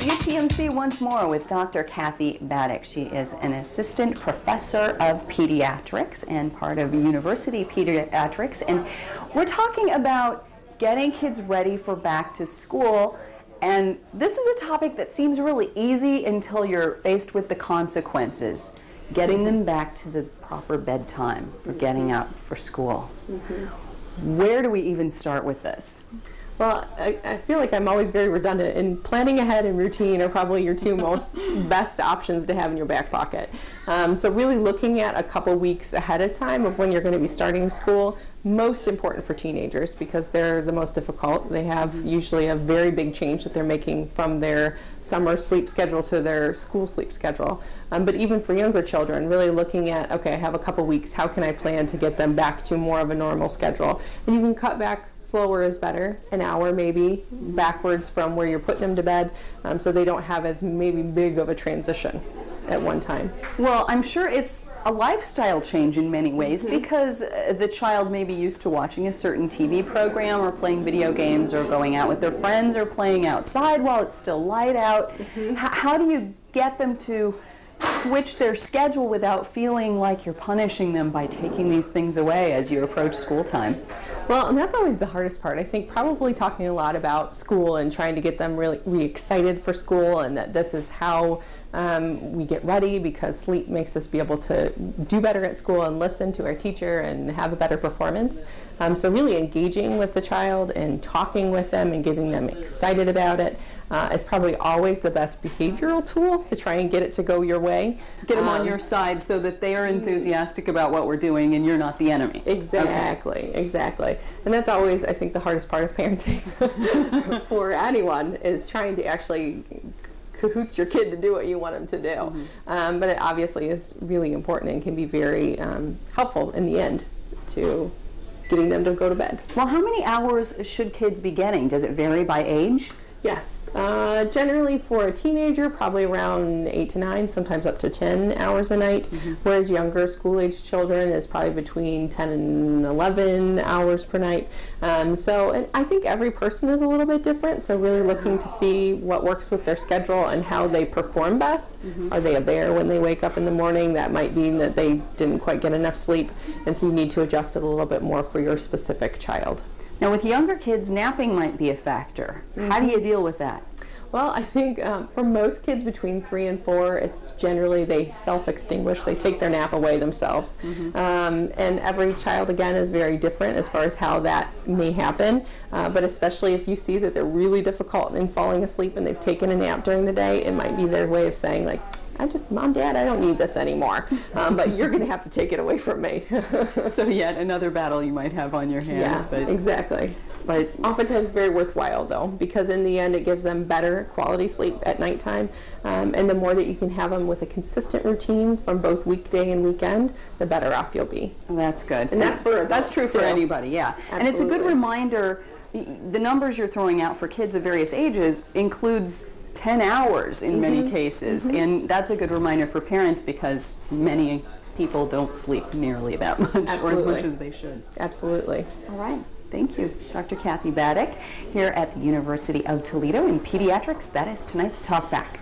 UTMC once more with Dr. Cathic Badik. She is an assistant professor of pediatrics and part of university pediatrics. And we're talking about getting kids ready for back to school. And this is a topic that seems really easy until you're faced with the consequences. Getting them back to the proper bedtime for getting up for school. Where do we even start with this? Well, I feel like I'm always very redundant, and planning ahead and routine are probably your two most best options to have in your back pocket. So really looking at a couple weeks ahead of time of when you're going to be starting school, most important for teenagers because they're the most difficult. They have usually a very big change that they're making from their summer sleep schedule to their school sleep schedule. But even for younger children, really looking at, okay, I have a couple weeks, how can I plan to get them back to more of a normal schedule? And you can cut back, slower is better, an hour maybe, backwards from where you're putting them to bed, so they don't have as maybe big of a transition at one time. Well, I'm sure it's a lifestyle change in many ways because the child may be used to watching a certain TV program or playing video games or going out with their friends or playing outside while it's still light out. How do you get them to switch their schedule without feeling like you're punishing them by taking these things away as you approach school time? Well, and that's always the hardest part. I think probably talking a lot about school and trying to get them really excited for school, and that this is how we get ready, because sleep makes us be able to do better at school and listen to our teacher and have a better performance. So really engaging with the child and talking with them and getting them excited about it is probably always the best behavioral tool to try and get it to go your way. Get them on your side so that they are enthusiastic about what we're doing and you're not the enemy. Exactly, exactly. And that's always, I think, the hardest part of parenting for anyone, is trying to actually cahoots your kid to do what you want them to do. But it obviously is really important and can be very helpful in the end to getting them to go to bed. Well, how many hours should kids be getting? Does it vary by age? Yes, generally for a teenager, probably around 8 to 9, sometimes up to 10 hours a night, whereas younger school-age children is probably between 10 and 11 hours per night. And I think every person is a little bit different, so really looking to see what works with their schedule and how they perform best. Are they a bear when they wake up in the morning? That might mean that they didn't quite get enough sleep, and so you need to adjust it a little bit more for your specific child. Now, with younger kids, napping might be a factor. How do you deal with that? Well, I think for most kids between 3 and 4, it's generally they self-extinguish. They take their nap away themselves. And every child, again, is very different as far as how that may happen. But especially if you see that they're really difficult in falling asleep and they've taken a nap during the day, it might be their way of saying, like, Mom, Dad, I don't need this anymore, but you're going to have to take it away from me. So yet another battle you might have on your hands. Yeah, exactly. But oftentimes very worthwhile, though, because in the end it gives them better quality sleep at nighttime, and the more that you can have them with a consistent routine from both weekday and weekend, the better off you'll be. Well, that's good. And that's for that's true for anybody, yeah. Absolutely. And it's a good reminder, the numbers you're throwing out for kids of various ages includes 10 hours in many cases, and that's a good reminder for parents because many people don't sleep nearly that much or as much as they should. Absolutely. All right. Thank you, Dr. Cathic Badik, here at the University of Toledo in Pediatrics. That is tonight's Talk Back.